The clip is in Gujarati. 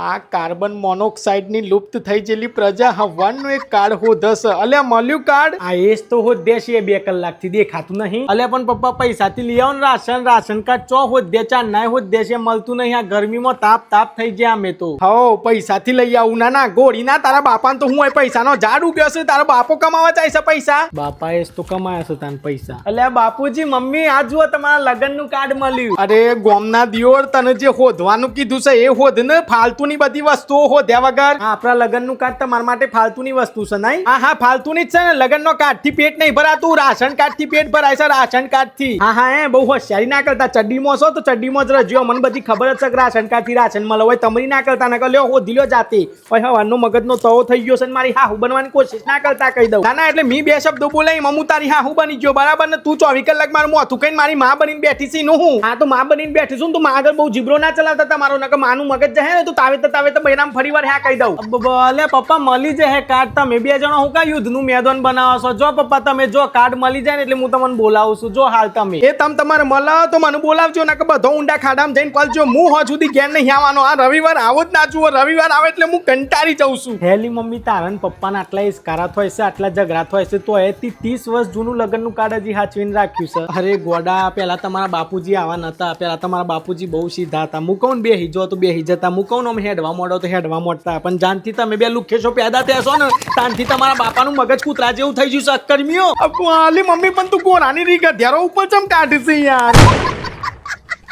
આ કાર્બન મોનોક્સાઇડ ની લુપ્ત થઈ ગયેલી પ્રજા હવાનું એક કાર્ડ હોધસ અલ્યા મળ્યું કાર્ડ આ એજ તો હોદ્યા છે 2 કલાકથી દેખાતું નહીં. અલ્યા પણ પપ્પા પૈસાથી લઈ આવો ને રાશન કાર્ડ ચો હોદ્યા ચા નાય હોદ્યા છે મળતું નહીં. આ ગરમીમાં તાપ થઈ ગયા અમે તો. હો પૈસાથી લઈ આવું ના ગોળી ના તારા બાપાને તો હું પૈસાનો ઝાડ ઉગ્યો છે. તારો બાપો કમાવા જાય છે પૈસા. બાપા એ તો કમાયા છે તાન પૈસા. અલ્યા બાપુજી મમ્મી આ જુઓ તમારા લગનનું કાર્ડ મળ્યું. અરે ગોમના દિયોર તને જે હોધવાનું કીધું છે એ હોધ ને ફાલતુની બધી વસ્તુઓ હોધ્યા વગર. આપણા લગનનું કાર્ડ તમારા માટે ફાલતુની વસ્તુ છે નહીં? હા ફાલતુની જ છે ને. લગનનો કાર્ડ થી પેટ નહીં ભરાતું, રાશન કાર્ડ થી પેટ ભરાય છે. રાશન કાર્ડ થી હા એ બહુ હોશિયારી ના કરતા. ચડ્ડીમાં છો તો ચડ્ડીમાં જ રહેજો. મને બધી ખબર જ છે કે રાશન કાર્ડ થી રાશન મળે હોય. તમારી ના કરતા ના લ્યો હોધી લ્યો જાતે. પછી હવાનો મગજનો તવો થઈ ગયો છે ને મારી હાહુ બનવાની કોશિશ ના કરતા કહી દઉં. ના એટલે મી 2 શબ્દો બોલાઈ મમ્મુ તારી હાહુ બની ગયો બરાબર ને. તું 24 કલાક મારું મોથું કઈને મારી માં બનીને બેઠી છી નું હું. હા તો માં બનીને બેઠી છું. તું માં આગળ બહુ જીબ્રો ના ચલાવતા તમારો નકર માનું મગજ જહે ને તું તાવે તો બહેરામ ફરીવાર હા કહી દઉં. અલે પપ્પા મળી જાય કાર્ડ. તમે 2 જણા હું કા યુદ્ધનું મેદાન બનાવો છો? જો પપ્પા તમે જો કાર્ડ મળી જાય ને એટલે હું તમને બોલાવું છું. જો હાલ તમે એ તમારે મળે તો મને બોલાવજો નકર બધો ઊંડા ખાડામાં જઈને પલજો. હું હો સુધી ઘેર નહીં આવવાનો. આ રવિવાર આવો જ ના જુઓ. રવિવાર આવે એટલે હું કંટાળી જાઉં છું. હેલી મમ્મી તારન પપ્પાના આટલા ઇસ્કારાત હોય છે, આટલા ઝઘરાત હોય છે તો એ 30 વર્ષ જૂનું લગ્નનું કાર્ડ હજી હાચવીને રાખ્યું છે. અરે ગોડા પેલા તમારા બાપુજી આવા નતા. પેલા તમારા બાપુજી બહુ સીધા હતા. મુકૌન બેહી જો તો બેહી જતા. મુકૌન અમે હેડવા મોડો તો હેડવા મોડતા. પણ જાનથી તમે 2 લુખેશો પેદા થયા ને તાનથી તમારા બાપાનું મગજ કૂતરા જેવું થઈ ગયું છે. અક્કર્મીઓ અલી મમ્મી પણ તું ગોરાની રીત ધ્યારો ઉપર ચમ કાઢી છે યાર.